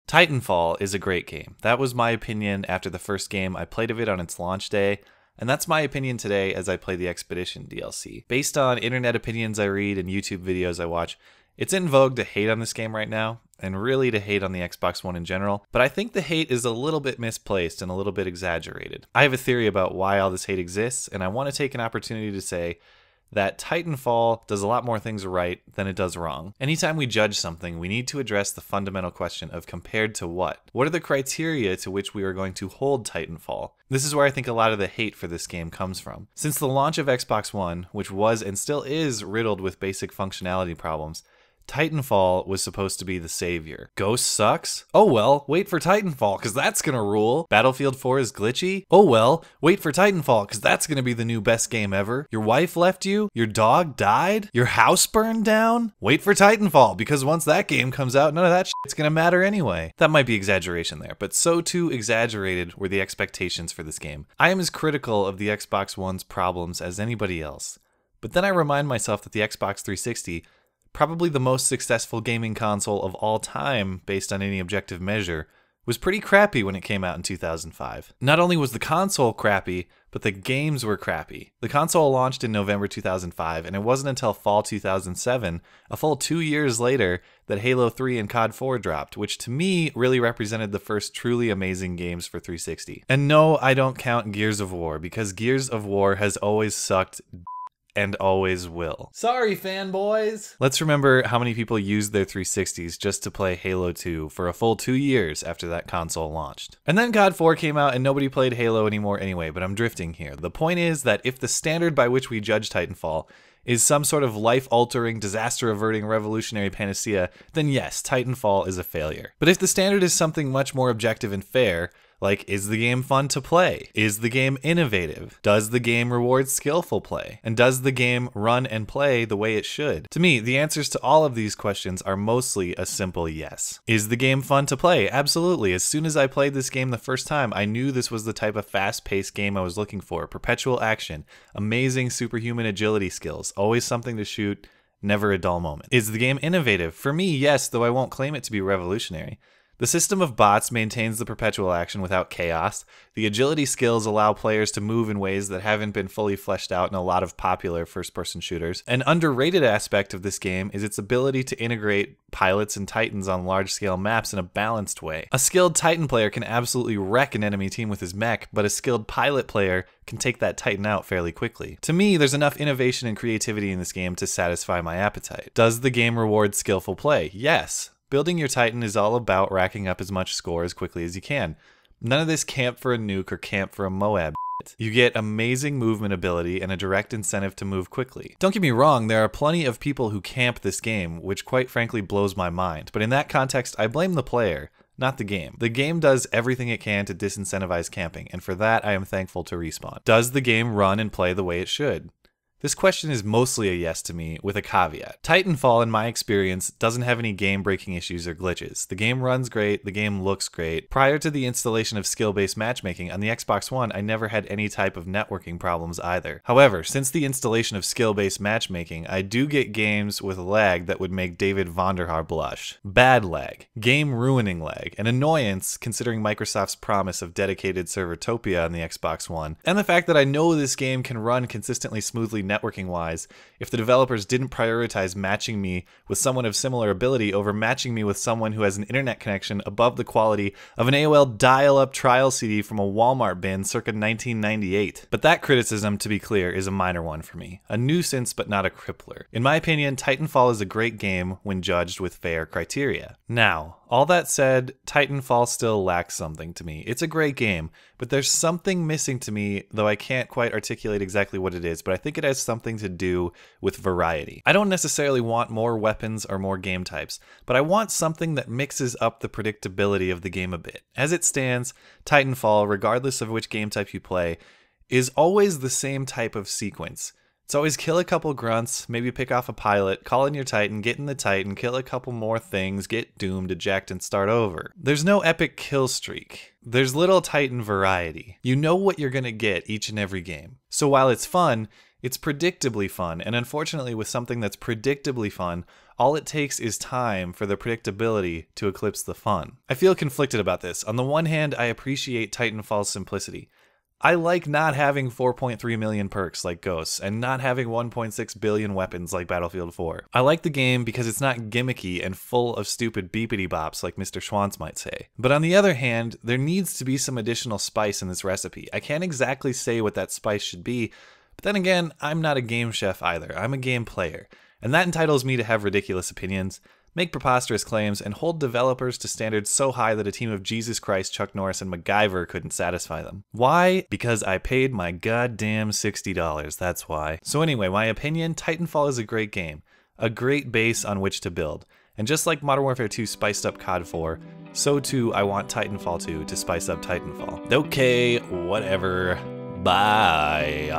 Titanfall is a great game. That was my opinion after the first game I played of it on its launch day, and that's my opinion today as I play the Expedition DLC. Based on internet opinions I read and YouTube videos I watch, it's in vogue to hate on this game right now, and really to hate on the Xbox One in general, but I think the hate is a little bit misplaced and a little bit exaggerated. I have a theory about why all this hate exists, and I want to take an opportunity to say that Titanfall does a lot more things right than it does wrong. Anytime we judge something, we need to address the fundamental question of compared to what? What are the criteria to which we are going to hold Titanfall? This is where I think a lot of the hate for this game comes from. Since the launch of Xbox One, which was and still is riddled with basic functionality problems, Titanfall was supposed to be the savior. Ghost sucks? Oh well, wait for Titanfall, cause that's gonna rule. Battlefield 4 is glitchy? Oh well, wait for Titanfall, cause that's gonna be the new best game ever. Your wife left you? Your dog died? Your house burned down? Wait for Titanfall, because once that game comes out, none of that shit's gonna matter anyway. That might be exaggeration there, but so too exaggerated were the expectations for this game. I am as critical of the Xbox One's problems as anybody else. But then I remind myself that the Xbox 360, probably the most successful gaming console of all time based on any objective measure, was pretty crappy when it came out in 2005. Not only was the console crappy, but the games were crappy. The console launched in November 2005, and it wasn't until fall 2007, a full 2 years later, that Halo 3 and COD 4 dropped, which to me really represented the first truly amazing games for 360. And no, I don't count Gears of War, because Gears of War has always sucked and always will. Sorry, fanboys! Let's remember how many people used their 360s just to play Halo 2 for a full 2 years after that console launched. And then COD 4 came out and nobody played Halo anymore anyway, but I'm drifting here. The point is that if the standard by which we judge Titanfall is some sort of life-altering, disaster-averting, revolutionary panacea, then yes, Titanfall is a failure. But if the standard is something much more objective and fair, like, is the game fun to play? Is the game innovative? Does the game reward skillful play? And does the game run and play the way it should? To me, the answers to all of these questions are mostly a simple yes. Is the game fun to play? Absolutely. As soon as I played this game the first time, I knew this was the type of fast-paced game I was looking for. Perpetual action, amazing superhuman agility skills, always something to shoot, never a dull moment. Is the game innovative? For me, yes, though I won't claim it to be revolutionary. The system of bots maintains the perpetual action without chaos. The agility skills allow players to move in ways that haven't been fully fleshed out in a lot of popular first-person shooters. An underrated aspect of this game is its ability to integrate pilots and titans on large-scale maps in a balanced way. A skilled titan player can absolutely wreck an enemy team with his mech, but a skilled pilot player can take that titan out fairly quickly. To me, there's enough innovation and creativity in this game to satisfy my appetite. Does the game reward skillful play? Yes. Building your Titan is all about racking up as much score as quickly as you can. None of this camp for a nuke or camp for a Moab shit. You get amazing movement ability and a direct incentive to move quickly. Don't get me wrong, there are plenty of people who camp this game, which quite frankly blows my mind. But in that context, I blame the player, not the game. The game does everything it can to disincentivize camping, and for that I am thankful to Respawn. Does the game run and play the way it should? This question is mostly a yes to me, with a caveat. Titanfall, in my experience, doesn't have any game-breaking issues or glitches. The game runs great, the game looks great. Prior to the installation of skill-based matchmaking on the Xbox One, I never had any type of networking problems either. However, since the installation of skill-based matchmaking, I do get games with lag that would make David Vonderhaar blush. Bad lag. Game-ruining lag. An annoyance, considering Microsoft's promise of dedicated servertopia on the Xbox One. And the fact that I know this game can run consistently smoothly networking wise if the developers didn't prioritize matching me with someone of similar ability over matching me with someone who has an internet connection above the quality of an AOL dial-up trial CD from a Walmart bin circa 1998. But that criticism, to be clear, is a minor one for me. A nuisance but not a crippler. In my opinion, Titanfall is a great game when judged with fair criteria. Now, all that said, Titanfall still lacks something to me. It's a great game, but there's something missing to me, though I can't quite articulate exactly what it is, but I think it has something to do with variety. I don't necessarily want more weapons or more game types, but I want something that mixes up the predictability of the game a bit. As it stands, Titanfall, regardless of which game type you play, is always the same type of sequence. It's always kill a couple grunts, maybe pick off a pilot, call in your Titan, get in the Titan, kill a couple more things, get doomed, eject, and start over. There's no epic kill streak. There's little Titan variety. You know what you're gonna get each and every game. So while it's fun, it's predictably fun, and unfortunately with something that's predictably fun, All it takes is time for the predictability to eclipse the fun. I feel conflicted about this. On the one hand, I appreciate Titanfall's simplicity. I like not having 4.3 million perks like Ghosts, and not having 1.6 billion weapons like Battlefield 4. I like the game because it's not gimmicky and full of stupid beepity bops like Mr. Schwanz might say. But on the other hand, there needs to be some additional spice in this recipe. I can't exactly say what that spice should be, but then again, I'm not a game chef either. I'm a game player, and that entitles me to have ridiculous opinions, make preposterous claims, and hold developers to standards so high that a team of Jesus Christ, Chuck Norris, and MacGyver couldn't satisfy them. Why? Because I paid my goddamn $60, that's why. So anyway, my opinion, Titanfall is a great game, a great base on which to build. And just like Modern Warfare 2 spiced up COD 4, so too I want Titanfall 2 to spice up Titanfall. Okay, whatever. Bye.